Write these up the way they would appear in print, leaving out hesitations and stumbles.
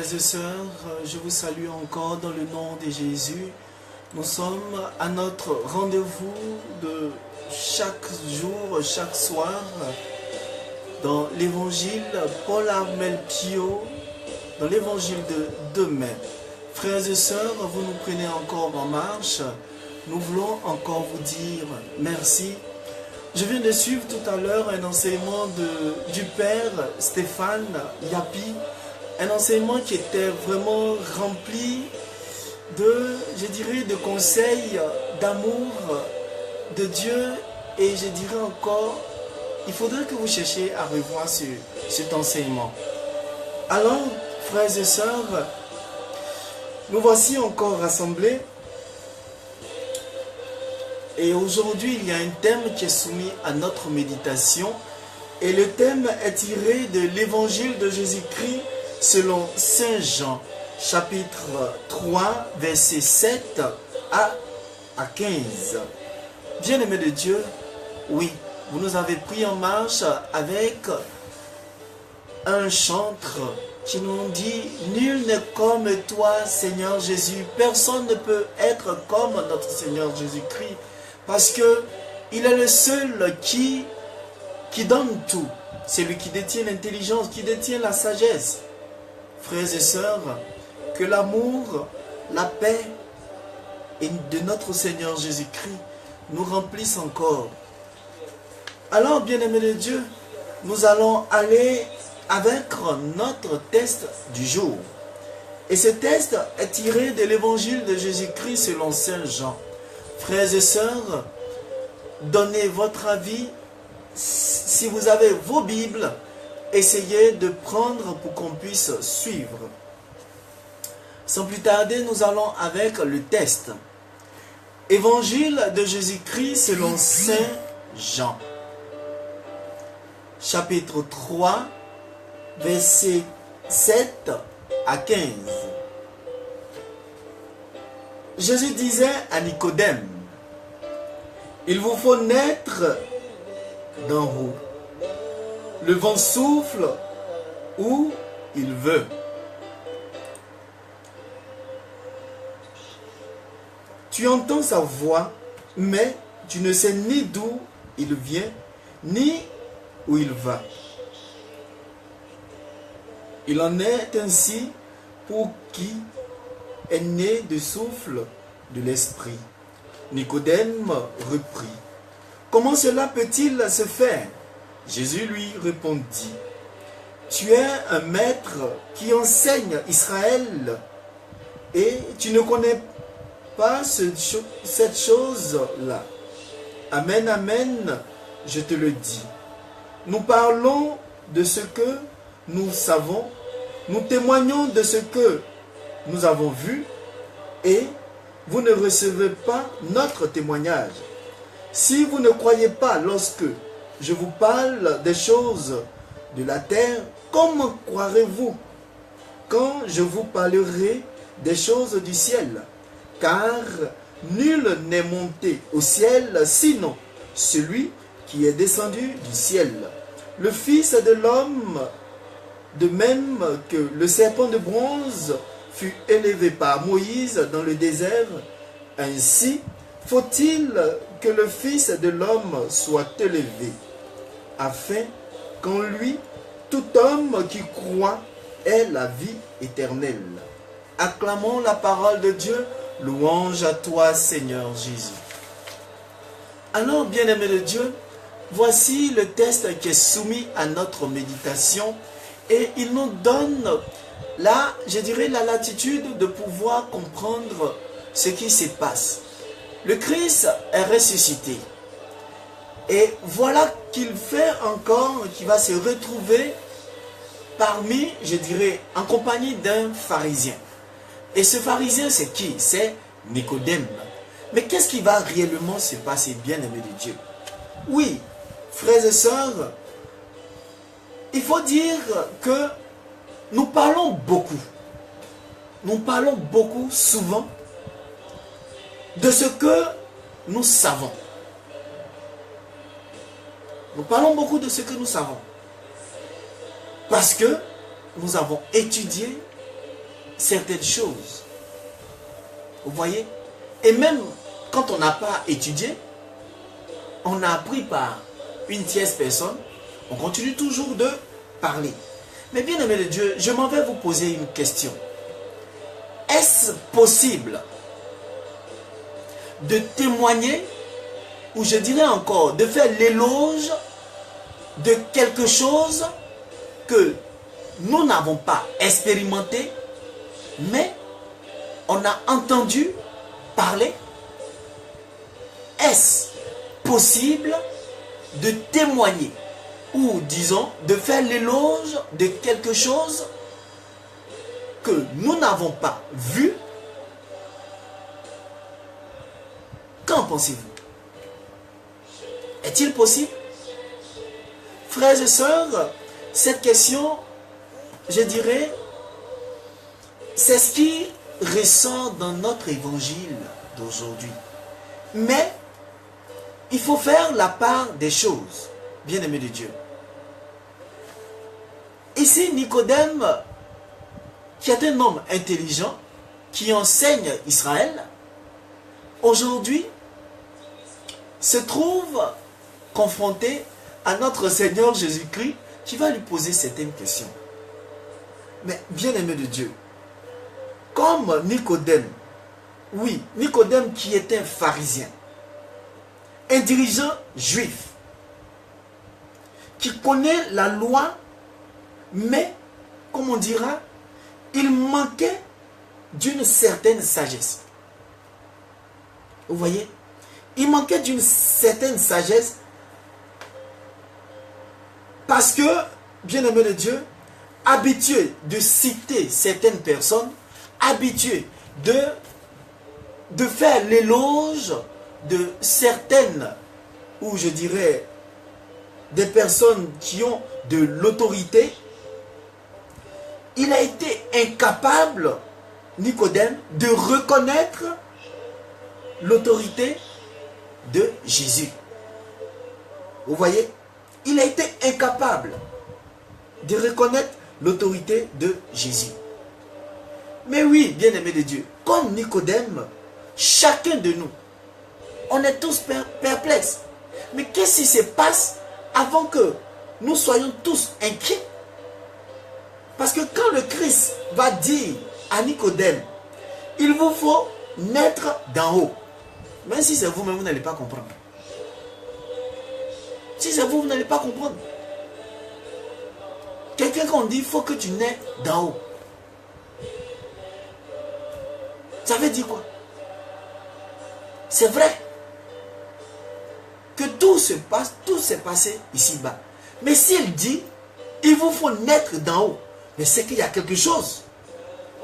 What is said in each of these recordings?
Frères et sœurs, je vous salue encore dans le nom de Jésus. Nous sommes à notre rendez-vous de chaque jour, chaque soir, dans l'évangile Paul Armel Pio, dans l'évangile de demain. Frères et sœurs, vous nous prenez encore en marche. Nous voulons encore vous dire merci. Je viens de suivre tout à l'heure un enseignement du Père Stéphane Yapi, un enseignement qui était vraiment rempli de, je dirais, de conseils, d'amour de Dieu. Et je dirais encore, il faudrait que vous cherchiez à revoir cet enseignement. Alors, frères et sœurs, nous voici encore rassemblés. Et aujourd'hui, il y a un thème qui est soumis à notre méditation. Et le thème est tiré de l'évangile de Jésus-Christ selon Saint Jean, chapitre 3, versets 7 à 15. Bien-aimés de Dieu, oui, vous nous avez pris en marche avec un chantre qui nous dit « Nul n'est comme toi, Seigneur Jésus. Personne ne peut être comme notre Seigneur Jésus-Christ. » Parce qu'il est le seul qui donne tout. C'est lui qui détient l'intelligence, qui détient la sagesse. Frères et sœurs, que l'amour, la paix et de notre Seigneur Jésus-Christ nous remplissent encore. Alors, bien-aimés de Dieu, nous allons aller avec notre test du jour. Et ce test est tiré de l'évangile de Jésus-Christ selon Saint Jean. Frères et sœurs, donnez votre avis. Si vous avez vos Bibles, essayez de prendre pour qu'on puisse suivre. Sans plus tarder, nous allons avec le test. Évangile de Jésus-Christ selon Saint Jean. Chapitre 3, versets 7 à 15. Jésus disait à Nicodème, « Il vous faut naître d'en haut. Le vent souffle où il veut. Tu entends sa voix, mais tu ne sais ni d'où il vient, ni où il va. Il en est ainsi pour qui est né du souffle de l'esprit. » Nicodème reprit, « Comment cela peut-il se faire ?» Jésus lui répondit, « Tu es un maître qui enseigne Israël et tu ne connais pas cette chose-là. Amen, amen, je te le dis. Nous parlons de ce que nous savons, nous témoignons de ce que nous avons vu et vous ne recevez pas notre témoignage. Si vous ne croyez pas lorsque je vous parle des choses de la terre, comment croirez-vous quand je vous parlerai des choses du ciel? Car nul n'est monté au ciel, sinon celui qui est descendu du ciel, le Fils de l'homme, de même que le serpent de bronze fut élevé par Moïse dans le désert, ainsi faut-il que le Fils de l'homme soit élevé, afin qu'en lui, tout homme qui croit ait la vie éternelle. Acclamons la parole de Dieu. Louange à toi, Seigneur Jésus. Alors, bien-aimés de Dieu, voici le test qui est soumis à notre méditation et il nous donne là, je dirais, la latitude de pouvoir comprendre ce qui se passe. Le Christ est ressuscité et voilà qu'il fait encore, qu'il va se retrouver parmi, je dirais, en compagnie d'un pharisien. Et ce pharisien, c'est qui? C'est Nicodème. Mais qu'est-ce qui va réellement se passer, bien-aimé de Dieu? Oui, frères et sœurs, il faut dire que nous parlons beaucoup souvent de ce que nous savons. Nous parlons beaucoup de ce que nous savons. Parce que nous avons étudié, certaines choses. Vous voyez? Et même quand on n'a pas étudié, on a appris par une tierce personne, on continue toujours de parler. Mais bien aimé de Dieu, je m'en vais vous poser une question. Est-ce possible de témoigner, ou je dirais encore, de faire l'éloge de quelque chose que nous n'avons pas expérimenté, mais on a entendu parler? Est-ce possible de témoigner, ou disons, de faire l'éloge de quelque chose que nous n'avons pas vu? Qu'en pensez-vous? Est-il possible? Frères et sœurs, cette question, je dirais, c'est ce qui ressort dans notre évangile d'aujourd'hui. Mais, il faut faire la part des choses, bien-aimés de Dieu. Ici, Nicodème, qui est un homme intelligent, qui enseigne Israël, aujourd'hui, se trouve confronté à notre Seigneur Jésus-Christ, qui va lui poser certaines questions. Mais bien-aimé de Dieu, comme Nicodème, oui, Nicodème qui est un pharisien, un dirigeant juif, qui connaît la loi, mais, comme on dira, il manquait d'une certaine sagesse. Vous voyez? Il manquait d'une certaine sagesse parce que, bien-aimé de Dieu, habitué de citer certaines personnes, habitué de faire l'éloge de certaines, ou je dirais, des personnes qui ont de l'autorité, il a été incapable, Nicodème, de reconnaître l'autorité de Jésus. Vous voyez? Il a été incapable de reconnaître l'autorité de Jésus. Mais oui, bien-aimés de Dieu, comme Nicodème, chacun de nous, on est tous perplexes. Mais qu'est-ce qui se passe avant que nous soyons tous inquiets? Parce que quand le Christ va dire à Nicodème, il vous faut naître d'en haut. Même si c'est vous-même, vous n'allez pas comprendre. Si c'est vous, vous n'allez pas comprendre. Quelqu'un qu'on dit, il faut que tu nais d'en haut. Ça veut dire quoi? C'est vrai que tout se passe, tout s'est passé ici-bas. Mais s'il dit, il vous faut naître d'en haut, mais c'est qu'il y a quelque chose.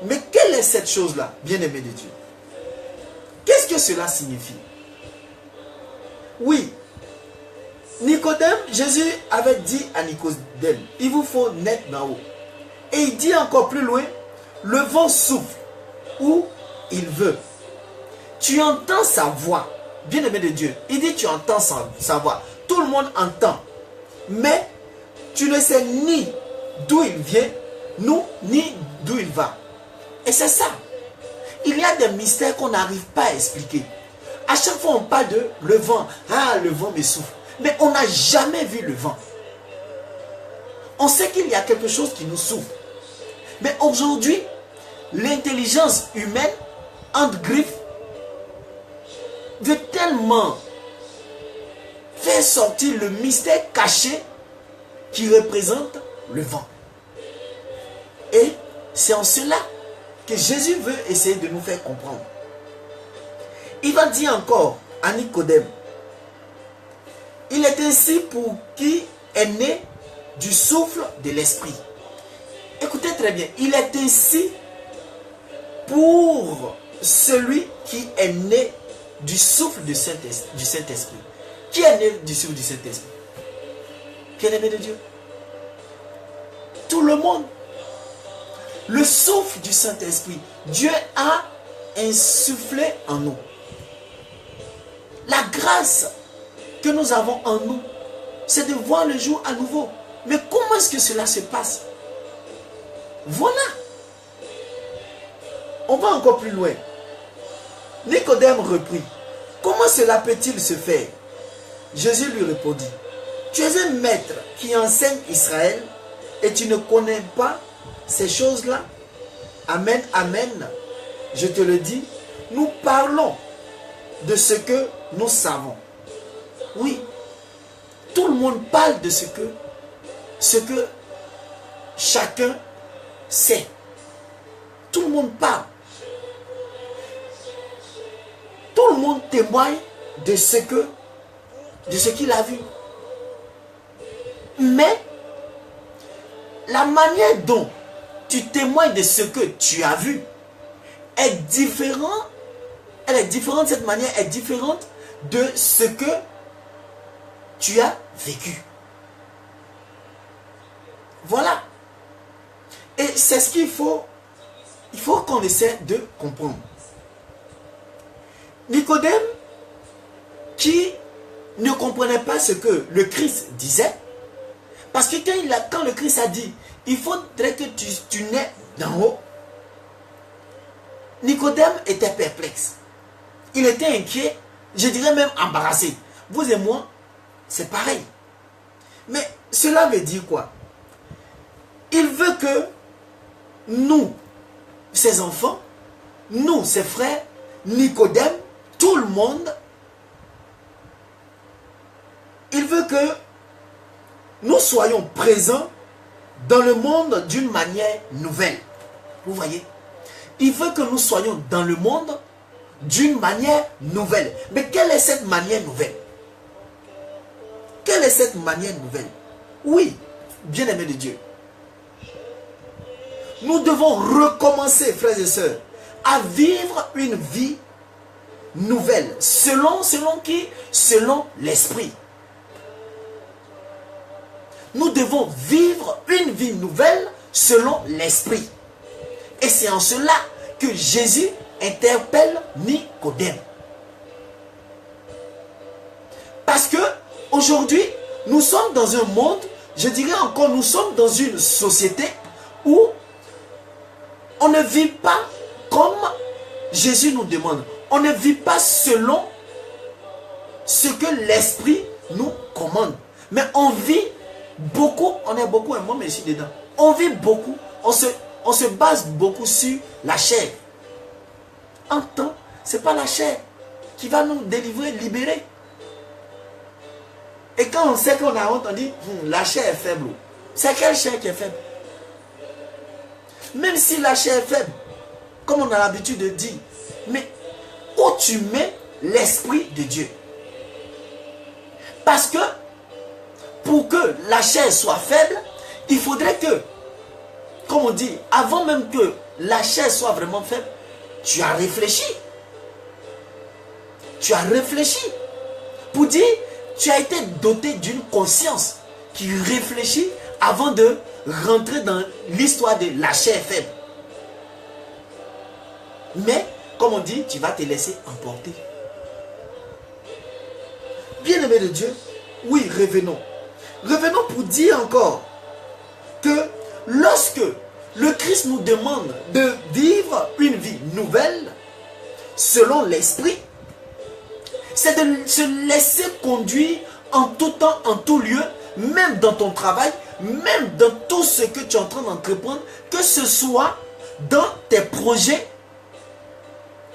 Mais quelle est cette chose-là, bien-aimé de Dieu? Qu'est-ce que cela signifie? Oui, Nicodème, Jésus avait dit à Nicodème, il vous faut naître d'en haut. Et il dit encore plus loin, le vent souffle où il veut. Tu entends sa voix, bien-aimé de Dieu. Il dit tu entends sa voix. Tout le monde entend. Mais tu ne sais ni d'où il vient, ni d'où il va. Et c'est ça. Il y a des mystères qu'on n'arrive pas à expliquer. À chaque fois on parle de le vent. Ah, le vent me souffle. Mais on n'a jamais vu le vent. On sait qu'il y a quelque chose qui nous souffle. Mais aujourd'hui, l'intelligence humaine, entre griffes, veut tellement faire sortir le mystère caché qui représente le vent. Et c'est en cela que Jésus veut essayer de nous faire comprendre. Il va dire encore à Nicodème, il est ainsi pour qui est né du souffle de l'esprit. Écoutez très bien, il est ainsi pour celui qui est né du souffle du Saint-Esprit. Qui est né du souffle du Saint-Esprit? Bien-aimé de Dieu? Tout le monde. Le souffle du Saint-Esprit. Dieu a insufflé en nous. La grâce que nous avons en nous, c'est de voir le jour à nouveau. Mais comment est-ce que cela se passe? Voilà. On va encore plus loin. Nicodème reprit. Comment cela peut-il se faire? Jésus lui répondit. Tu es un maître qui enseigne Israël et tu ne connais pas ces choses-là? Amen, amen. Je te le dis, nous parlons de ce que nous savons. Oui, tout le monde parle de ce que chacun sait. Tout le monde parle. Tout le monde témoigne de ce qu'il a vu. Mais la manière dont tu témoignes de ce que tu as vu est différente. Elle est différente, cette manière est différente de ce que tu as vécu. Voilà. Et c'est ce qu'il faut qu'on essaie de comprendre. Nicodème, qui ne comprenait pas ce que le Christ disait, parce que quand le Christ a dit, il faudrait que tu nais d'en haut, Nicodème était perplexe. Il était inquiet, je dirais même embarrassé. Vous et moi, c'est pareil. Mais cela veut dire quoi? Il veut que nous, ses enfants, nous, ses frères, Nicodème, tout le monde, il veut que nous soyons présents dans le monde d'une manière nouvelle. Vous voyez? Il veut que nous soyons dans le monde d'une manière nouvelle. Mais quelle est cette manière nouvelle? Quelle est cette manière nouvelle? Oui, bien-aimés de Dieu. Nous devons recommencer, frères et sœurs, à vivre une vie nouvelle. Selon qui? Selon l'Esprit. Nous devons vivre une vie nouvelle selon l'Esprit. Et c'est en cela que Jésus interpelle Nicodème. Parce que aujourd'hui, nous sommes dans un monde, je dirais encore, nous sommes dans une société où on ne vit pas comme Jésus nous demande. On ne vit pas selon ce que l'Esprit nous commande. Mais on vit beaucoup, on est beaucoup, et moi je suis dedans. On vit beaucoup, on se base beaucoup sur la chair. En temps, ce n'est pas la chair qui va nous délivrer, libérer. Et quand on sait qu'on a honte, on dit, la chair est faible. C'est quelle chair qui est faible? Même si la chair est faible, comme on a l'habitude de dire, mais où tu mets l'Esprit de Dieu? Parce que pour que la chair soit faible, il faudrait que, comme on dit, avant même que la chair soit vraiment faible, tu as réfléchi. Tu as réfléchi. Pour dire, tu as été doté d'une conscience qui réfléchit avant de rentrer dans l'histoire de la chair faible. Mais, comme on dit, tu vas te laisser emporter. Bien-aimé de Dieu, oui, revenons. Revenons pour dire encore que lorsque le Christ nous demande de vivre une vie nouvelle, selon l'Esprit, c'est de se laisser conduire en tout temps, en tout lieu, même dans ton travail, même dans tout ce que tu es en train d'entreprendre, que ce soit dans tes projets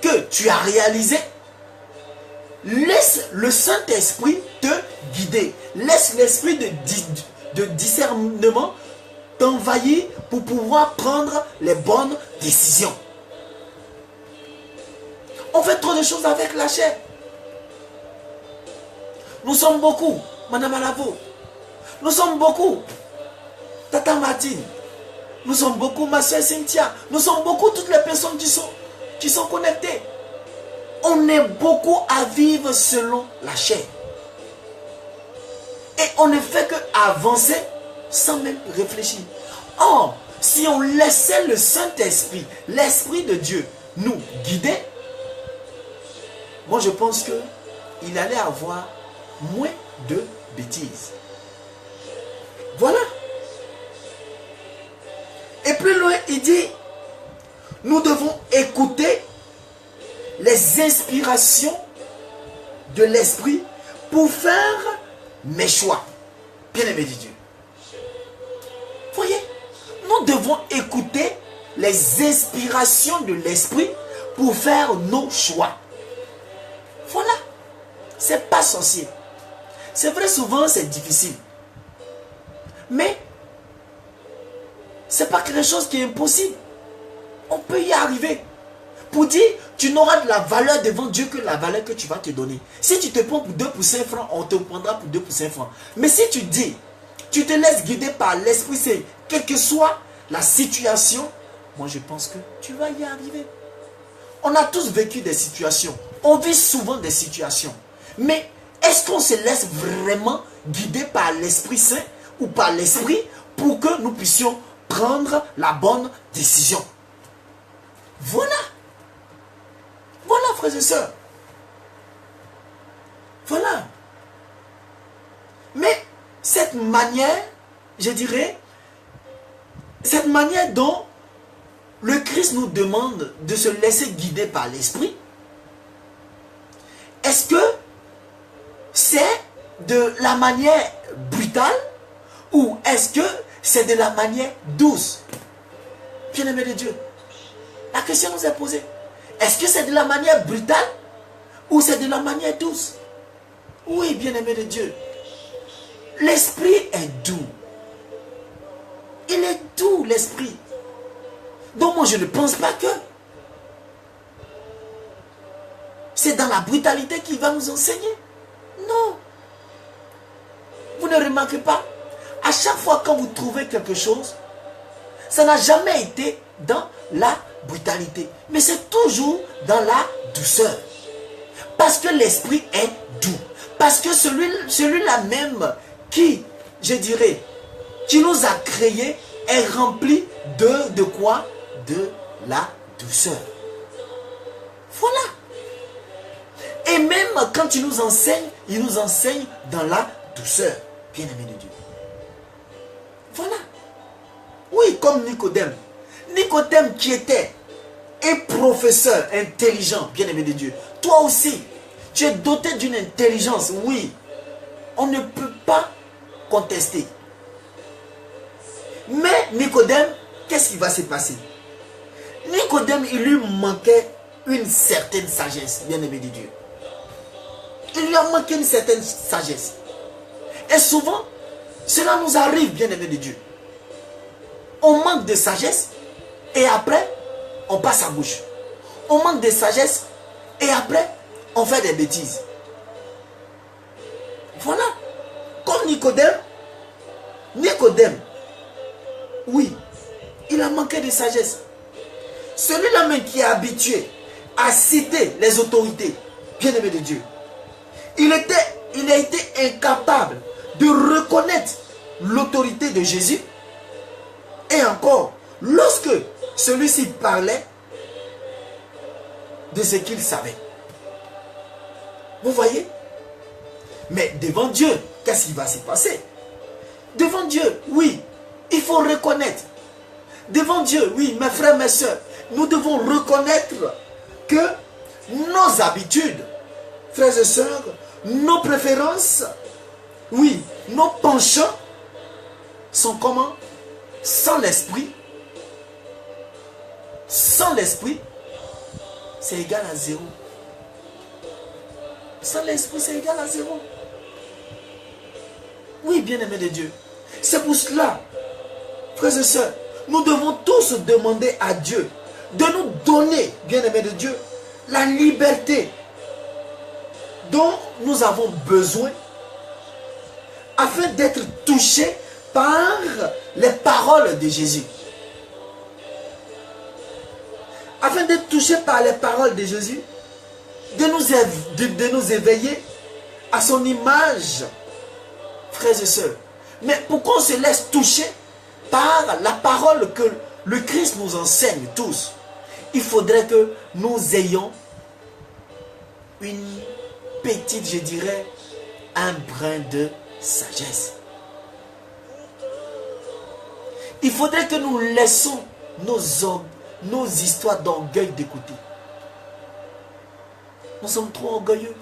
que tu as réalisés. Laisse le Saint-Esprit te guider. Laisse l'esprit de discernement t'envahir pour pouvoir prendre les bonnes décisions. On fait trop de choses avec la chair. Nous sommes beaucoup, Madame Alavo. Nous sommes beaucoup, Tata Martine. Nous sommes beaucoup, ma soeur Cynthia. Nous sommes beaucoup, toutes les personnes qui sont connectées. On est beaucoup à vivre selon la chair. Et on ne fait qu'avancer sans même réfléchir. Or, si on laissait le Saint-Esprit, l'Esprit de Dieu, nous guider, moi je pense qu'il allait avoir moins de bêtises. Voilà. Et plus loin, il dit, nous devons écouter les inspirations de l'esprit pour faire mes choix. Bien-aimé de Dieu. Voyez, nous devons écouter les inspirations de l'esprit pour faire nos choix. Voilà. C'est pas sorcier. C'est vrai, souvent c'est difficile. Mais c'est pas quelque chose qui est impossible. On peut y arriver. Pour dire, tu n'auras de la valeur devant Dieu que la valeur que tu vas te donner. Si tu te prends pour 2 pour 5 francs, on te prendra pour 2 pour 5 francs. Mais si tu dis, tu te laisses guider par l'Esprit Saint, quelle que soit la situation, moi je pense que tu vas y arriver. On a tous vécu des situations. On vit souvent des situations. Mais est-ce qu'on se laisse vraiment guider par l'Esprit Saint ou par l'Esprit pour que nous puissions prendre la bonne décision? Voilà. Voilà, frères et sœurs. Voilà. Mais cette manière, je dirais, cette manière dont le Christ nous demande de se laisser guider par l'Esprit, est-ce que c'est de la manière brutale ou est-ce que c'est de la manière douce? Bien-aimé de Dieu, la question nous est posée. Est-ce que c'est de la manière brutale ou c'est de la manière douce? Oui, bien-aimé de Dieu. L'esprit est doux. Il est doux, l'esprit. Donc moi, je ne pense pas que c'est dans la brutalité qu'il va nous enseigner. Non. Vous ne remarquez pas? À chaque fois quand vous trouvez quelque chose, ça n'a jamais été dans la brutalité. Mais c'est toujours dans la douceur. Parce que l'esprit est doux. Parce que celui-là même qui, je dirais, qui nous a créés est rempli de quoi? De la douceur. Voilà. Et même quand il nous enseigne dans la douceur. Bien-aimé de Dieu. Voilà. Oui, comme Nicodème. Nicodème qui était un professeur intelligent, bien-aimé de Dieu. Toi aussi, tu es doté d'une intelligence, oui. On ne peut pas contester. Mais Nicodème, qu'est-ce qui va se passer? Nicodème, il lui manquait une certaine sagesse, bien-aimé de Dieu. Il lui a manqué une certaine sagesse. Et souvent, cela nous arrive, bien-aimé de Dieu. On manque de sagesse et après, on passe à bouche. On manque de sagesse et après, on fait des bêtises. Voilà. Comme Nicodème. Nicodème, oui, il a manqué de sagesse. Celui-là même qui est habitué à citer les autorités, bien-aimé de Dieu, il a été incapable de reconnaître l'autorité de Jésus. Et encore, lorsque celui-ci parlait de ce qu'il savait. Vous voyez? Mais devant Dieu, qu'est-ce qui va se passer? Devant Dieu, oui, il faut reconnaître. Devant Dieu, oui, mes frères, mes soeurs, nous devons reconnaître que nos habitudes, frères et sœurs, nos préférences, oui, nos penchants sont comment? Sans l'esprit. Sans l'esprit, c'est égal à zéro. Sans l'esprit, c'est égal à zéro. Oui, bien-aimé de Dieu. C'est pour cela, frères et sœurs, nous devons tous demander à Dieu de nous donner, bien-aimé de Dieu, la liberté dont nous avons besoin afin d'être touchés par les paroles de Jésus. Afin d'être touchés par les paroles de Jésus, de nous éveiller à son image, frères et sœurs. Mais pour qu'on se laisse toucher par la parole que le Christ nous enseigne tous, il faudrait que nous ayons une petite, je dirais, un brin de sagesse. Il faudrait que nous laissons nos histoires d'orgueil de côté. Nous sommes trop orgueilleux.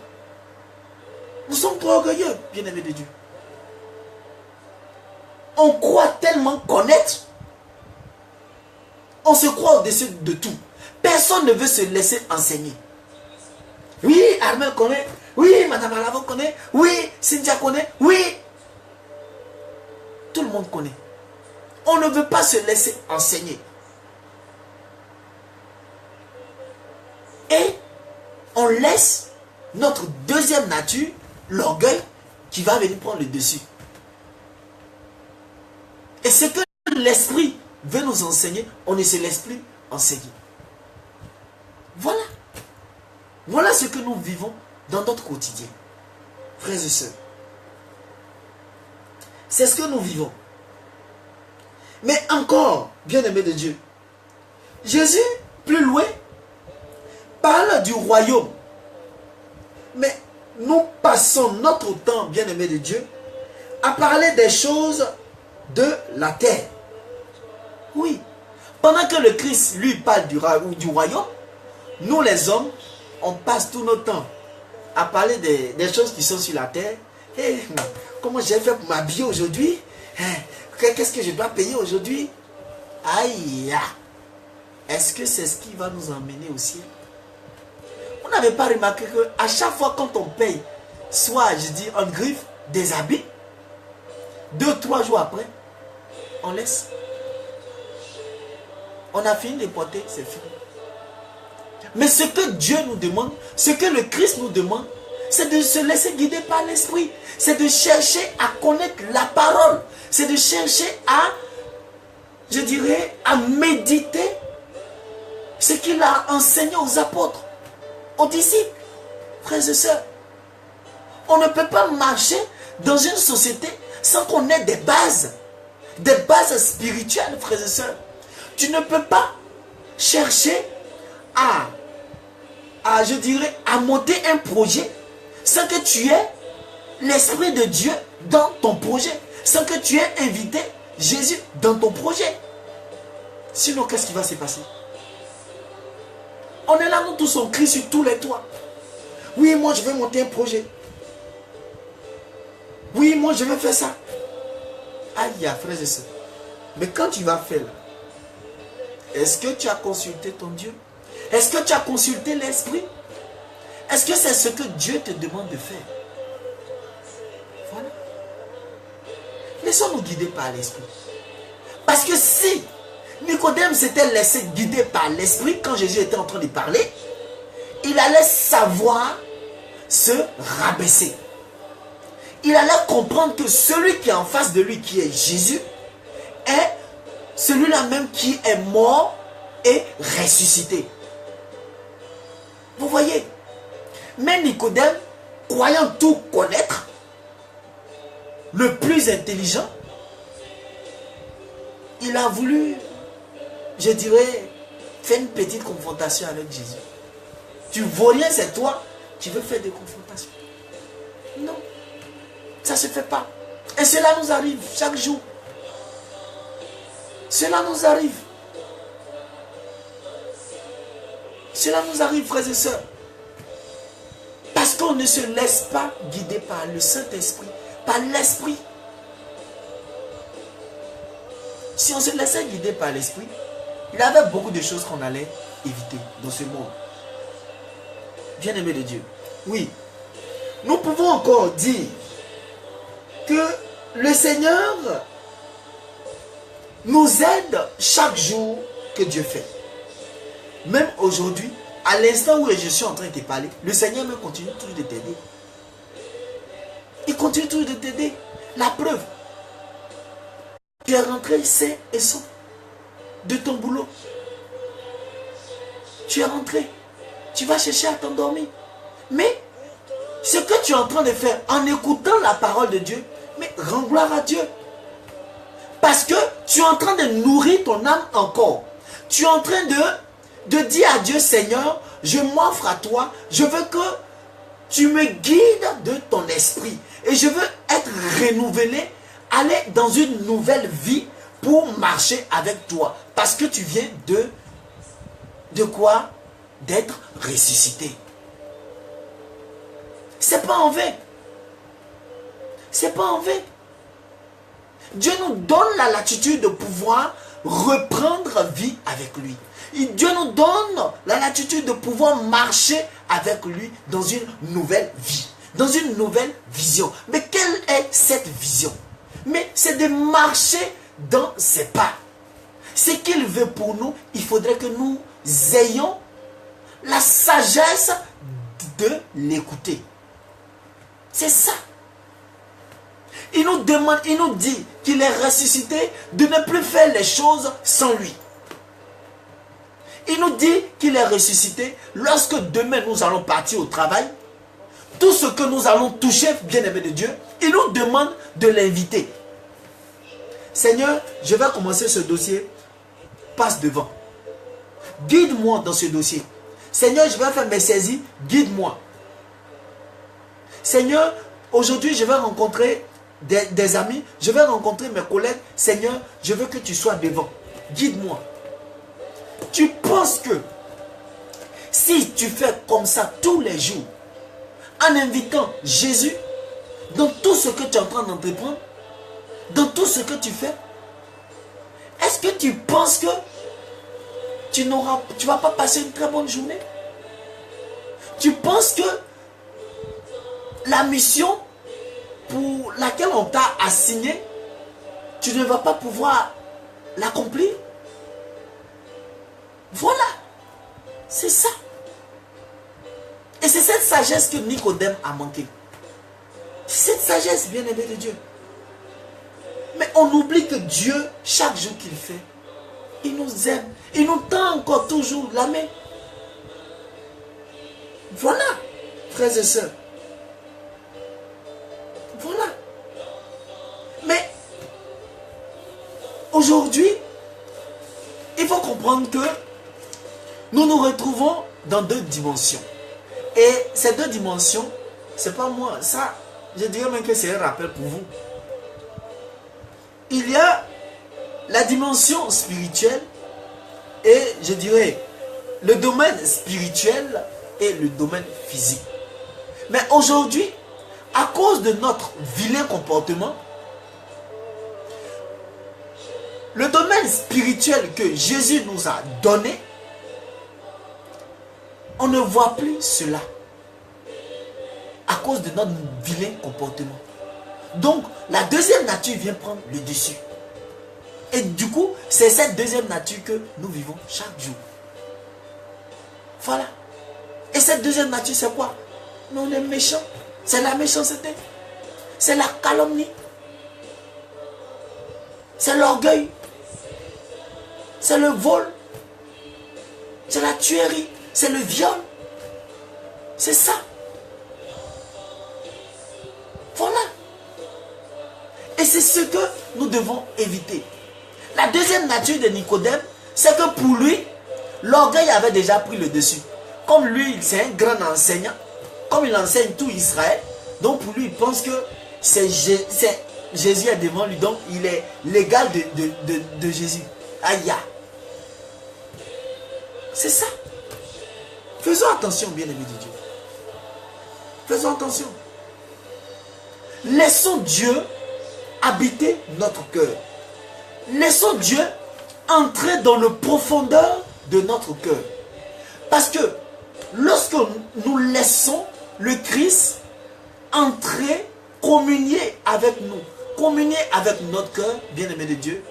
Nous sommes trop orgueilleux, bien-aimés de Dieu. On croit tellement connaître. On se croit au-dessus de tout. Personne ne veut se laisser enseigner. Oui, Armel connaît. Oui, Madame Alavo connaît. Oui, Cynthia connaît. Oui. Tout le monde connaît. On ne veut pas se laisser enseigner. Et on laisse notre deuxième nature, l'orgueil, qui va venir prendre le dessus. Et ce que l'esprit veut nous enseigner, on ne se laisse plus enseigner. Voilà. Voilà ce que nous vivons dans notre quotidien. Frères et sœurs. C'est ce que nous vivons. Mais encore, bien-aimés de Dieu, Jésus, plus loin, parle du royaume. Mais nous passons notre temps, bien-aimés de Dieu, à parler des choses de la terre. Oui. Pendant que le Christ, lui, parle du royaume, nous les hommes, on passe tout notre temps à parler des choses qui sont sur la terre. Hey, comment j'ai fait pour m'habiller aujourd'hui? Qu'est-ce que je dois payer aujourd'hui? Aïe! Est-ce que c'est ce qui va nous emmener au ciel? Vous n'avez pas remarqué qu'à chaque fois quand on paye, soit, je dis, on griffe des habits, 2-3 jours après, on laisse. On a fini de porter, c'est fini. Mais ce que Dieu nous demande, ce que le Christ nous demande, c'est de se laisser guider par l'Esprit. C'est de chercher à connaître la parole. C'est de chercher à, je dirais, à méditer ce qu'il a enseigné aux apôtres, aux disciples, frères et sœurs. On ne peut pas marcher dans une société sans qu'on ait des bases spirituelles, frères et sœurs. Tu ne peux pas chercher je dirais, à monter un projet sans que tu aies l'Esprit de Dieu dans ton projet, sans que tu aies invité Jésus dans ton projet. Sinon, qu'est-ce qui va se passer? On est là, nous tous, on crie sur tous les toits. Oui, moi, je vais monter un projet. Oui, moi, je vais faire ça. Aïe, frères et sœurs. Mais quand tu vas faire, est-ce que tu as consulté ton Dieu? Est-ce que tu as consulté l'Esprit? Est-ce que c'est ce que Dieu te demande de faire? Voilà. Laissons-nous guider par l'Esprit. Parce que si Nicodème s'était laissé guider par l'Esprit quand Jésus était en train de parler, il allait savoir se rabaisser. Il allait comprendre que celui qui est en face de lui, qui est Jésus, est celui-là même qui est mort et ressuscité. Vous voyez? Mais Nicodème, croyant tout connaître, le plus intelligent, il a voulu, je dirais, faire une petite confrontation avec Jésus. Tu vaux rien, c'est toi qui veux faire des confrontations. Non, ça ne se fait pas. Et cela nous arrive chaque jour. Cela nous arrive. Cela nous arrive, frères et sœurs. Parce qu'on ne se laisse pas guider par le Saint-Esprit, par l'Esprit. Si on se laissait guider par l'Esprit, il y avait beaucoup de choses qu'on allait éviter dans ce monde. Bien-aimé de Dieu. Oui, nous pouvons encore dire que le Seigneur nous aide chaque jour que Dieu fait. Même aujourd'hui, à l'instant où je suis en train de te parler, le Seigneur me continue toujours de t'aider. Il continue toujours de t'aider. La preuve, tu es rentré sain et sauf de ton boulot. Tu es rentré. Tu vas chercher à t'endormir. Mais ce que tu es en train de faire en écoutant la parole de Dieu, mais rends gloire à Dieu. Parce que tu es en train de nourrir ton âme encore. Tu es en train de dire à Dieu, Seigneur, je m'offre à toi. Je veux que tu me guides de ton esprit. Et je veux être renouvelé, aller dans une nouvelle vie pour marcher avec toi. Parce que tu viens de De quoi? D'être ressuscité. C'est pas en vain. C'est pas en vain. Dieu nous donne la latitude de pouvoir reprendre vie avec lui. Et Dieu nous donne la latitude de pouvoir marcher avec lui dans une nouvelle vie, dans une nouvelle vision. Mais quelle est cette vision? Mais c'est de marcher dans ses pas. Ce qu'il veut pour nous, il faudrait que nous ayons la sagesse de l'écouter. C'est ça. Il nous demande, il nous dit qu'il est ressuscité, de ne plus faire les choses sans lui. Il nous dit qu'il est ressuscité lorsque demain nous allons partir au travail. Tout ce que nous allons toucher, bien-aimé de Dieu, il nous demande de l'inviter. Seigneur, je vais commencer ce dossier. Passe devant. Guide-moi dans ce dossier. Seigneur, je vais faire mes saisies. Guide-moi. Seigneur, aujourd'hui, je vais rencontrer des amis. Je vais rencontrer mes collègues. Seigneur, je veux que tu sois devant. Guide-moi. Tu penses que si tu fais comme ça tous les jours, en invitant Jésus dans tout ce que tu es en train d'entreprendre, dans tout ce que tu fais, est-ce que tu penses que tu ne vas pas passer une très bonne journée? Tu penses que la mission pour laquelle on t'a assigné, tu ne vas pas pouvoir l'accomplir? Voilà, c'est ça. Et c'est cette sagesse que Nicodème a manqué. C'est cette sagesse, bien-aimé de Dieu. Mais on oublie que Dieu, chaque jour qu'il fait, il nous aime. Il nous tend encore toujours la main. Voilà, frères et sœurs. Voilà. Mais aujourd'hui, il faut comprendre que nous nous retrouvons dans deux dimensions. Et ces deux dimensions, c'est pas moi. Ça, je dirais même que c'est un rappel pour vous. Il y a la dimension spirituelle et je dirais le domaine spirituel et le domaine physique. Mais aujourd'hui, à cause de notre vilain comportement, le domaine spirituel que Jésus nous a donné, on ne voit plus cela à cause de notre vilain comportement. Donc, la deuxième nature vient prendre le dessus. Et du coup, c'est cette deuxième nature que nous vivons chaque jour. Voilà. Et cette deuxième nature, c'est quoi? Nous, on est méchants. C'est la méchanceté. C'est la calomnie. C'est l'orgueil. C'est le vol. C'est la tuerie. C'est le viol. C'est ça. Voilà. Et c'est ce que nous devons éviter. La deuxième nature de Nicodème, c'est que pour lui, l'orgueil avait déjà pris le dessus. Comme lui, c'est un grand enseignant, comme il enseigne tout Israël, donc pour lui, il pense que Jésus est devant lui, donc il est l'égal de Jésus. Aïe. C'est ça. Faisons attention, bien-aimés de Dieu. Faisons attention. Laissons Dieu habiter notre cœur. Laissons Dieu entrer dans le profondeur de notre cœur. Parce que lorsque nous laissons le Christ entrer, communier avec nous, communier avec notre cœur, bien-aimé de Dieu,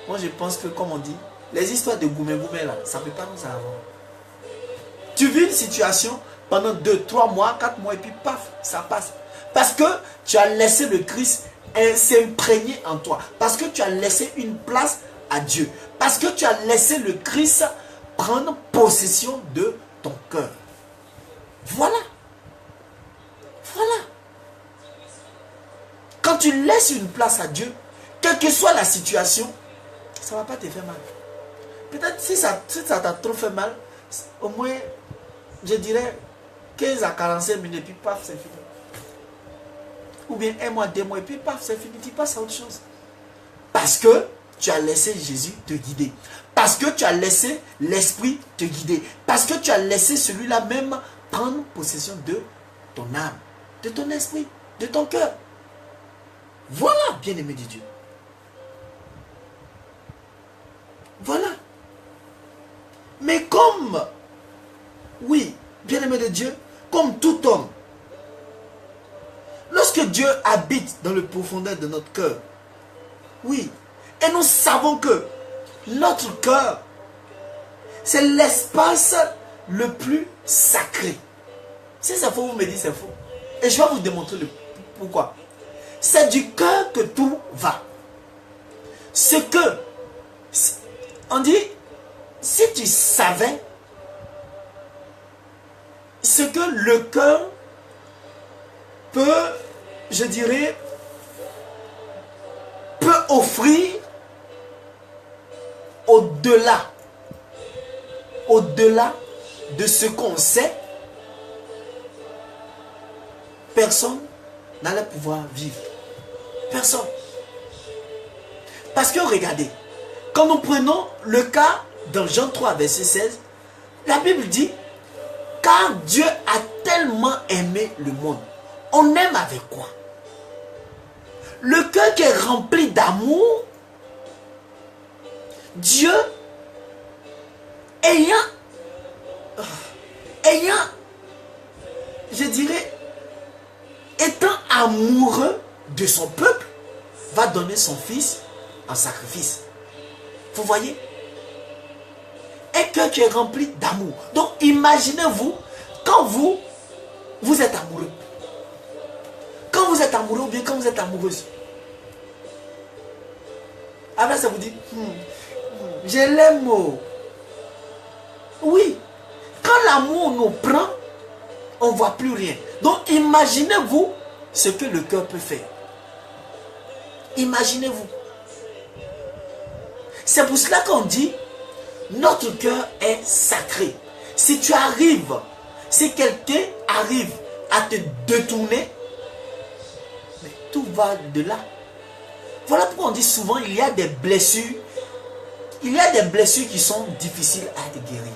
moi je pense que, comme on dit, les histoires de goumé-goumé là, ça ne peut pas nous avoir. Tu vis une situation pendant 2, 3 mois, 4 mois et puis paf, ça passe. Parce que tu as laissé le Christ s'imprégner en toi. Parce que tu as laissé une place à Dieu. Parce que tu as laissé le Christ prendre possession de ton cœur. Voilà. Voilà. Quand tu laisses une place à Dieu, quelle que soit la situation, ça ne va pas te faire mal. Peut-être si ça t'a trop fait mal, au moins, je dirais 15 à 45 minutes, et puis paf, c'est fini. Ou bien 1 mois, 2 mois, et puis paf, c'est fini, tu passes à autre chose. Parce que tu as laissé Jésus te guider. Parce que tu as laissé l'Esprit te guider. Parce que tu as laissé celui-là même prendre possession de ton âme, de ton esprit, de ton cœur. Voilà, bien-aimé de Dieu. Voilà. Mais comme, oui, bien-aimé de Dieu, comme tout homme, lorsque Dieu habite dans le profondeur de notre cœur, oui, et nous savons que notre cœur, c'est l'espace le plus sacré. Si c'est faux, vous me dites c'est faux. Et je vais vous démontrer pourquoi. C'est du cœur que tout va. Ce que, on dit, si tu savais ce que le cœur peut, je dirais, peut offrir au-delà de ce qu'on sait, personne n'allait pouvoir vivre. Personne. Parce que regardez, quand nous prenons le cas dans Jean 3, verset 16, la Bible dit, car Dieu a tellement aimé le monde. On aime avec quoi? Le cœur qui est rempli d'amour, Dieu ayant, je dirais, étant amoureux de son peuple, va donner son fils en sacrifice. Vous voyez? Un cœur qui est rempli d'amour. Donc imaginez-vous, quand vous êtes amoureux. Quand vous êtes amoureux ou bien quand vous êtes amoureuse. Après ça vous dit, je l'aime. Oui. Quand l'amour nous prend, on ne voit plus rien. Donc imaginez-vous ce que le cœur peut faire. Imaginez-vous. C'est pour cela qu'on dit, notre cœur est sacré. Si tu arrives, si quelqu'un arrive à te détourner, mais tout va de là. Voilà pourquoi on dit souvent, il y a des blessures. Il y a des blessures qui sont difficiles à être guéries.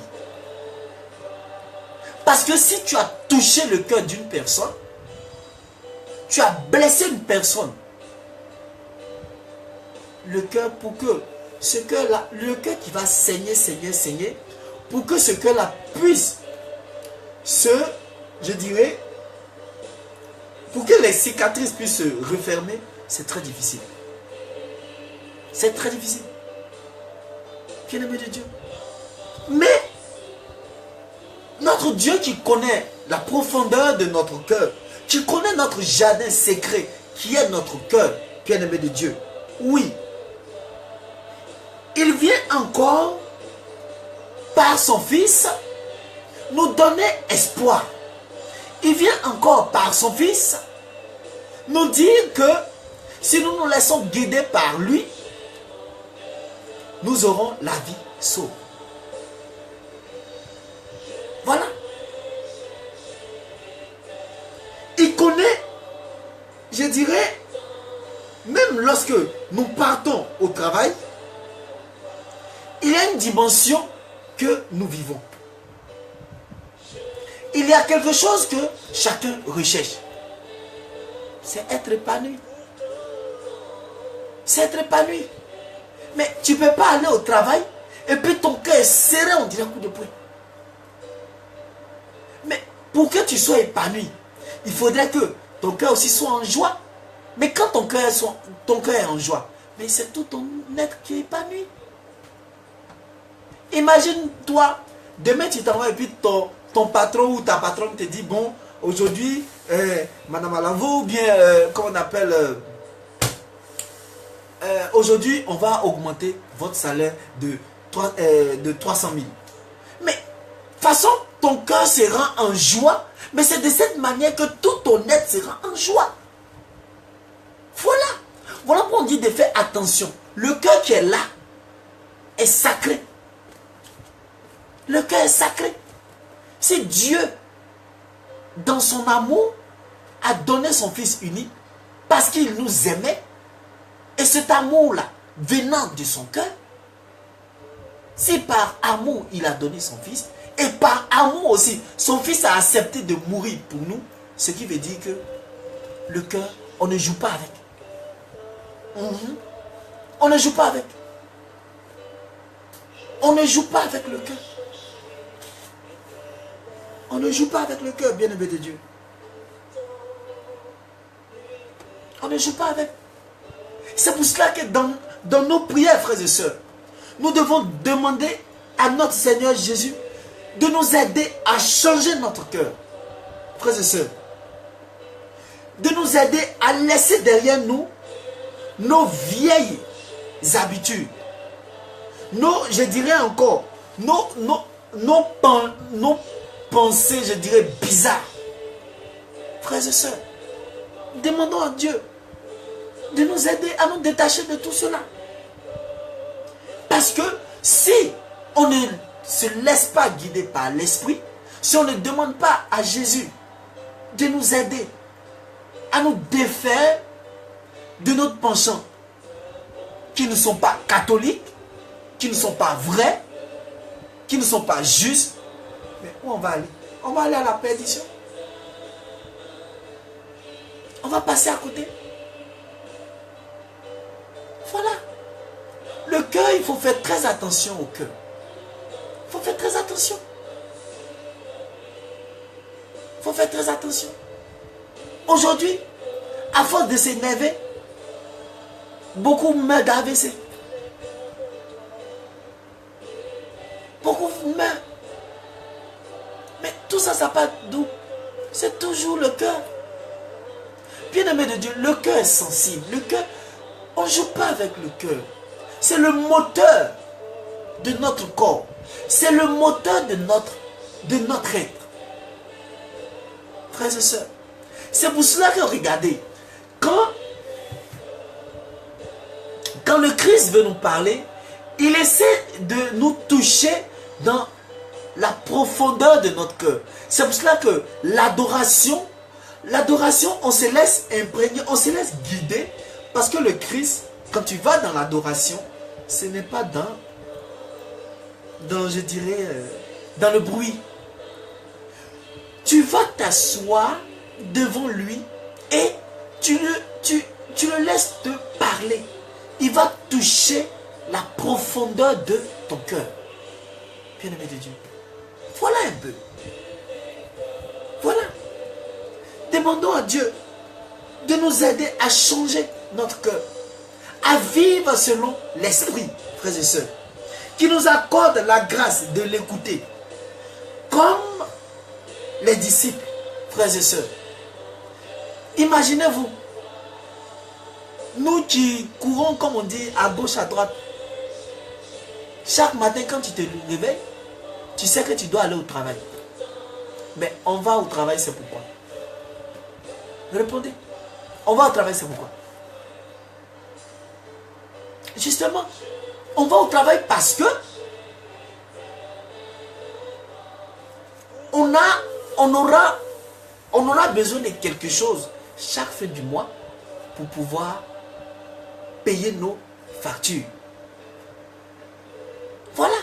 Parce que si tu as touché le cœur d'une personne, tu as blessé une personne. Le cœur, pour que ce cœur-là, le cœur qui va saigner, pour que ce cœur-là puisse je dirais, pour que les cicatrices puissent se refermer, c'est très difficile. C'est très difficile. Bien-aimé de Dieu. Mais, notre Dieu qui connaît la profondeur de notre cœur, qui connaît notre jardin secret, qui est notre cœur, bien-aimé de Dieu, oui, il vient encore, par son Fils, nous donner espoir. Il vient encore, par son Fils, nous dire que si nous nous laissons guider par lui, nous aurons la vie sauve. Voilà. Il connaît, je dirais, même lorsque nous partons au travail, il y a une dimension que nous vivons. Il y a quelque chose que chacun recherche. C'est être épanoui. C'est être épanoui. Mais tu ne peux pas aller au travail et puis ton cœur est serré, on dirait un coup de poing. Mais pour que tu sois épanoui, il faudrait que ton cœur aussi soit en joie. Mais quand ton cœur est en joie, mais c'est tout ton être qui est épanoui. Imagine-toi, demain tu t'envoies et puis ton patron ou ta patronne te dit, bon, aujourd'hui, Madame Alanvo, ou bien, comment on appelle, aujourd'hui, on va augmenter votre salaire de 300 000. Mais, de toute façon, ton cœur se rend en joie, mais c'est de cette manière que tout ton être se rend en joie. Voilà. Voilà pourquoi on dit de faire attention. Le cœur qui est là est sacré. Le cœur est sacré. C'est Dieu, dans son amour, a donné son Fils unique parce qu'il nous aimait. Et cet amour-là venant de son cœur, si par amour il a donné son fils, et par amour aussi, son fils a accepté de mourir pour nous, ce qui veut dire que le cœur, on ne joue pas avec. On ne joue pas avec. On ne joue pas avec le cœur. On ne joue pas avec le cœur, bien-aimé de Dieu. On ne joue pas avec. C'est pour cela que dans nos prières, frères et sœurs, nous devons demander à notre Seigneur Jésus de nous aider à changer notre cœur. Frères et sœurs, de nous aider à laisser derrière nous nos vieilles habitudes. Je dirais encore, nos pensées, je dirais, bizarres. Frères et sœurs, demandons à Dieu de nous aider à nous détacher de tout cela. Parce que si on ne se laisse pas guider par l'Esprit, si on ne demande pas à Jésus de nous aider à nous défaire de notre penchant, qui ne sont pas catholiques, qui ne sont pas vrais, qui ne sont pas justes, mais où on va aller? On va aller à la perdition. On va passer à côté. Voilà. Le cœur, il faut faire très attention au cœur. Il faut faire très attention. Il faut faire très attention. Aujourd'hui, à force de s'énerver, beaucoup meurent d'AVC. Beaucoup meurent. Mais tout ça, ça part d'où? C'est toujours le cœur. Bien-aimé de Dieu, le cœur est sensible. Le cœur, on ne joue pas avec le cœur. C'est le moteur de notre corps. C'est le moteur de notre être. Frères et sœurs, c'est pour cela que regardez, quand le Christ veut nous parler, il essaie de nous toucher dans la profondeur de notre cœur. C'est pour cela que l'adoration, on se laisse imprégner, on se laisse guider, parce que le Christ, quand tu vas dans l'adoration, ce n'est pas je dirais, dans le bruit. Tu vas t'asseoir devant lui et tu le laisses te parler. Il va toucher la profondeur de ton cœur. Bien-aimé de Dieu. Voilà un peu. Voilà. Demandons à Dieu de nous aider à changer notre cœur, à vivre selon l'Esprit, frères et sœurs, qui nous accorde la grâce de l'écouter, comme les disciples, frères et sœurs. Imaginez-vous, nous qui courons, comme on dit, à gauche, à droite, chaque matin quand tu te réveilles, tu sais que tu dois aller au travail. Mais on va au travail, c'est pourquoi? Répondez. On va au travail, c'est pourquoi? Justement, on va au travail parce que on aura besoin de quelque chose chaque fin du mois pour pouvoir payer nos factures. Voilà.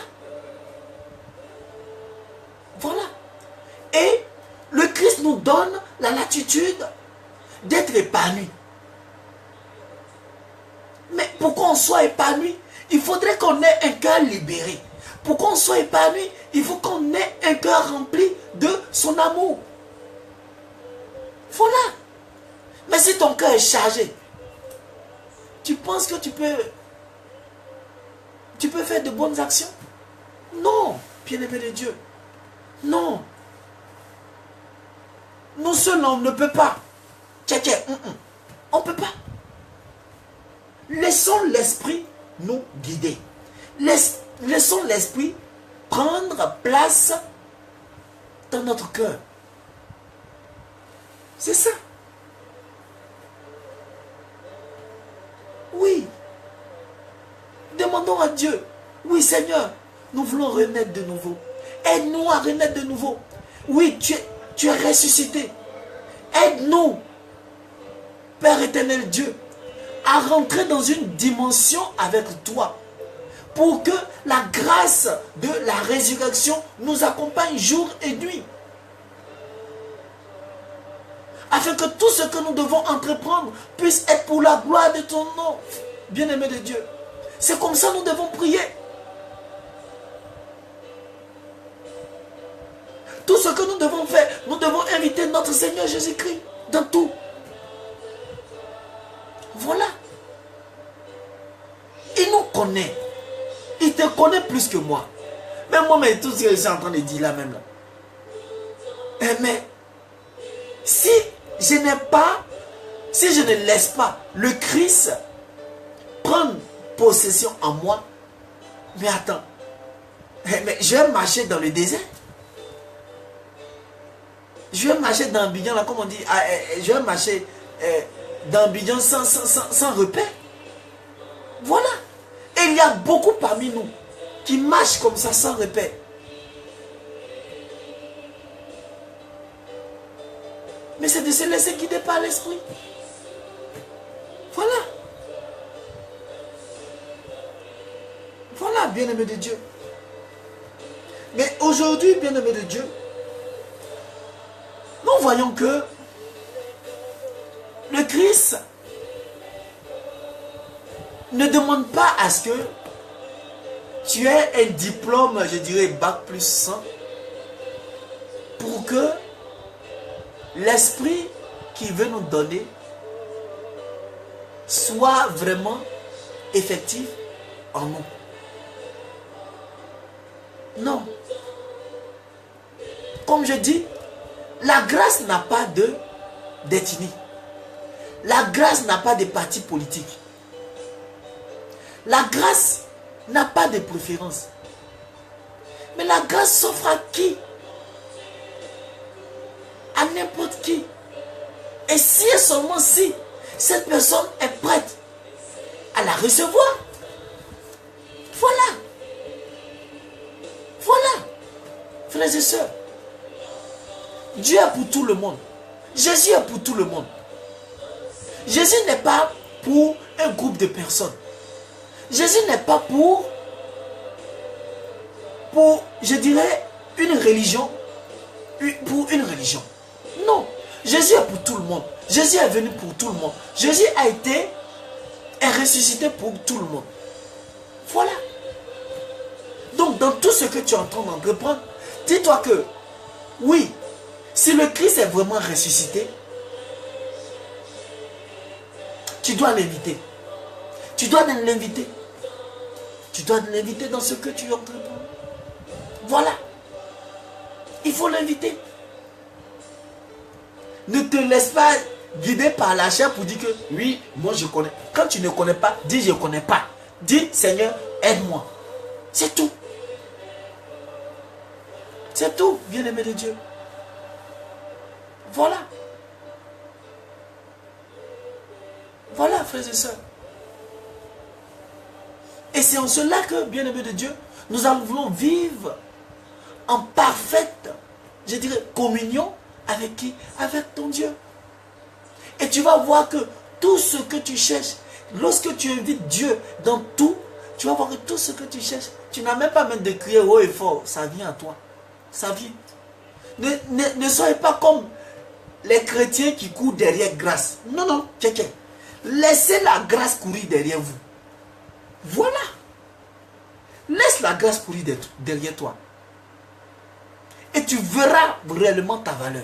Voilà. Et le Christ nous donne la latitude d'être épanoui. Mais pour qu'on soit épanoui, il faudrait qu'on ait un cœur libéré. Pour qu'on soit épanoui, il faut qu'on ait un cœur rempli de son amour. Voilà. Mais si ton cœur est chargé, tu penses que tu peux faire de bonnes actions? Non, bien-aimé de Dieu. Non. Nous seuls, on ne peut pas. On ne peut pas. Laissons l'Esprit nous guider. Laissons l'Esprit prendre place dans notre cœur. C'est ça. Oui. Demandons à Dieu. Oui, Seigneur, nous voulons renaître de nouveau. Aide-nous à renaître de nouveau. Oui, tu es ressuscité. Aide-nous, Père éternel Dieu, à rentrer dans une dimension avec toi. Pour que la grâce de la résurrection nous accompagne jour et nuit. Afin que tout ce que nous devons entreprendre puisse être pour la gloire de ton nom, bien-aimé de Dieu. C'est comme ça que nous devons prier. Tout ce que nous devons faire, nous devons inviter notre Seigneur Jésus-Christ dans tout. Voilà. Il nous connaît. Il te connaît plus que moi. Même moi, mais tout ce que je suis en train de dire là même là. Mais si je ne laisse pas le Christ prendre possession en moi, mais attends, mais je vais marcher dans le désert. Je vais marcher dans Abidjan, là, comme on dit, je vais marcher dans Abidjan sans repère. Voilà. Et il y a beaucoup parmi nous qui marchent comme ça sans repère. Mais c'est de se laisser guider par l'esprit. Voilà. Voilà, bien-aimé de Dieu. Mais aujourd'hui, bien-aimé de Dieu, nous voyons que le Christ ne demande pas à ce que tu aies un diplôme, je dirais bac plus 100, pour que l'esprit qu'il veut nous donner soit vraiment effectif en nous. Non. Comme je dis, la grâce n'a pas d'ethnie. La grâce n'a pas de parti politique. La grâce n'a pas de préférence. Mais la grâce s'offre à qui? À n'importe qui. Et si et seulement si cette personne est prête à la recevoir. Voilà. Voilà. Frères et sœurs. Dieu est pour tout le monde. Jésus est pour tout le monde. Jésus n'est pas pour un groupe de personnes. Jésus n'est pas pour, je dirais, une religion. Pour une religion. Non. Jésus est pour tout le monde. Jésus est venu pour tout le monde. Jésus est ressuscité pour tout le monde. Voilà. Donc, dans tout ce que tu es en train d'entreprendre, dis-toi que, oui, si le Christ est vraiment ressuscité, tu dois l'inviter. Tu dois l'inviter. Tu dois l'inviter dans ce que tu entreprends. Voilà. Il faut l'inviter. Ne te laisse pas guider par la chair pour dire que oui, moi je connais. Quand tu ne connais pas, dis je ne connais pas. Dis Seigneur, aide-moi. C'est tout. C'est tout, bien-aimé de Dieu. Voilà. Voilà, frères et sœurs. Et c'est en cela que, bien-aimé de Dieu, nous allons vivre en parfaite, je dirais, communion avec qui? Avec ton Dieu. Et tu vas voir que tout ce que tu cherches, lorsque tu invites Dieu dans tout, tu vas voir que tout ce que tu cherches, tu n'as même pas même de crier haut et fort, ça vient à toi. Ça vient. Ne soyez pas comme les chrétiens qui courent derrière grâce. Non, non, quelqu'un. Laissez la grâce courir derrière vous. Voilà. Laisse la grâce courir derrière toi. Et tu verras réellement ta valeur.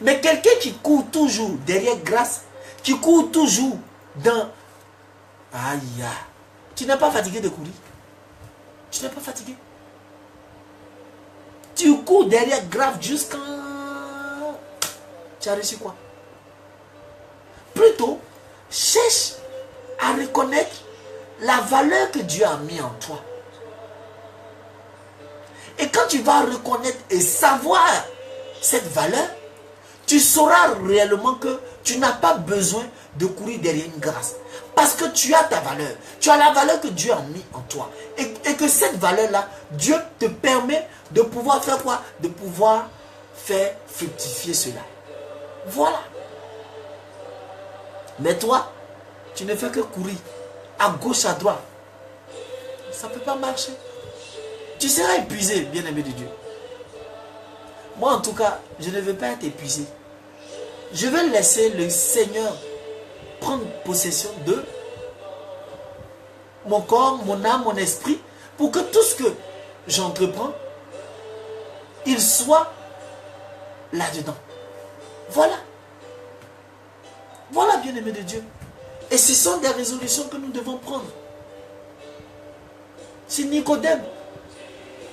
Mais quelqu'un qui court toujours derrière grâce, qui court toujours dans... Aïe, tu n'es pas fatigué de courir. Tu n'es pas fatigué. Tu cours derrière grâce jusqu'à... Tu as reçu quoi? Plutôt, cherche à reconnaître la valeur que Dieu a mis en toi. Et quand tu vas reconnaître et savoir cette valeur, tu sauras réellement que tu n'as pas besoin de courir derrière une grâce. Parce que tu as ta valeur. Tu as la valeur que Dieu a mis en toi. Et que cette valeur-là, Dieu te permet de pouvoir faire quoi? De pouvoir faire fructifier cela. Voilà. Mais toi, tu ne fais que courir à gauche, à droite. Ça ne peut pas marcher. Tu seras épuisé, bien-aimé de Dieu. Moi, en tout cas, je ne veux pas être épuisé. Je vais laisser le Seigneur prendre possession de mon corps, mon âme, mon esprit, pour que tout ce que j'entreprends, il soit là-dedans. Voilà. Voilà, bien-aimé de Dieu. Et ce sont des résolutions que nous devons prendre. Si Nicodème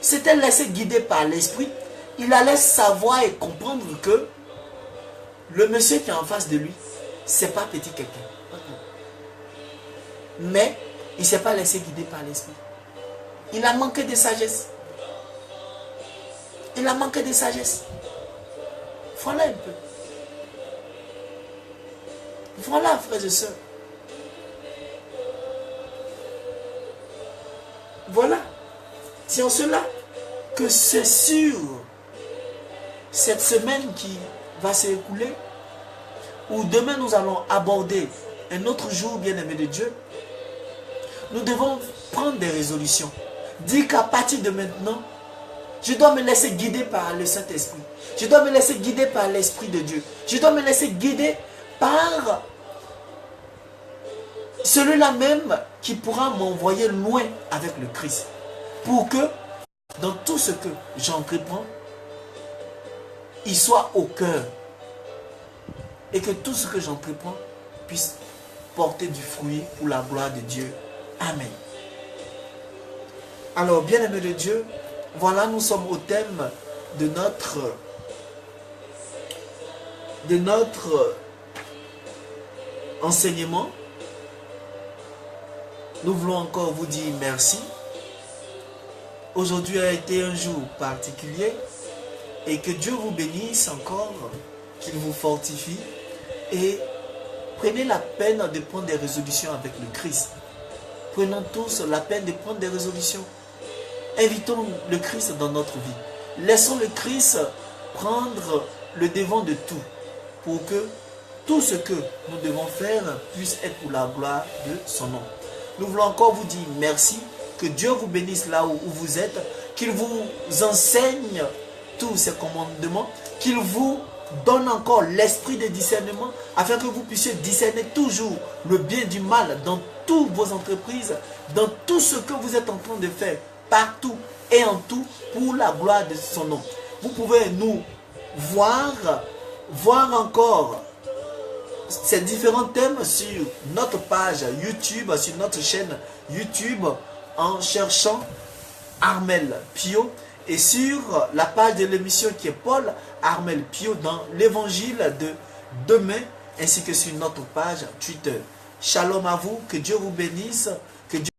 s'était laissé guider par l'esprit, il allait savoir et comprendre que le monsieur qui est en face de lui, c'est pas petit quelqu'un. Mais il ne s'est pas laissé guider par l'esprit. Il a manqué de sagesse. Il a manqué de sagesse. Voilà un peu. Voilà, frères et sœurs. Voilà. C'est en cela que c'est sur cette semaine qui va s'écouler, où demain nous allons aborder un autre jour, bien-aimé de Dieu, nous devons prendre des résolutions. Dire qu'à partir de maintenant, je dois me laisser guider par le Saint-Esprit. Je dois me laisser guider par l'Esprit de Dieu. Je dois me laisser guider par celui-là même qui pourra m'envoyer loin avec le Christ. Pour que dans tout ce que j'entreprends, il soit au cœur. Et que tout ce que j'entreprends puisse porter du fruit pour la gloire de Dieu. Amen. Alors, bien-aimés de Dieu, voilà, nous sommes au thème de notre enseignement. Nous voulons encore vous dire merci. Aujourd'hui a été un jour particulier et que Dieu vous bénisse encore, qu'il vous fortifie et prenez la peine de prendre des résolutions avec le Christ. Prenons tous la peine de prendre des résolutions. Invitons le Christ dans notre vie. Laissons le Christ prendre le devant de tout pour que tout ce que nous devons faire puisse être pour la gloire de son nom. Nous voulons encore vous dire merci, que Dieu vous bénisse là où vous êtes, qu'il vous enseigne tous ses commandements, qu'il vous donne encore l'esprit de discernement afin que vous puissiez discerner toujours le bien du mal dans toutes vos entreprises, dans tout ce que vous êtes en train de faire, partout et en tout pour la gloire de son nom. Vous pouvez nous voir encore ces différents thèmes sur notre page YouTube, sur notre chaîne YouTube en cherchant Armel Pio et sur la page de l'émission qui est Paul Armel Pio dans l'évangile de demain ainsi que sur notre page Twitter. Shalom à vous, que Dieu vous bénisse, que Dieu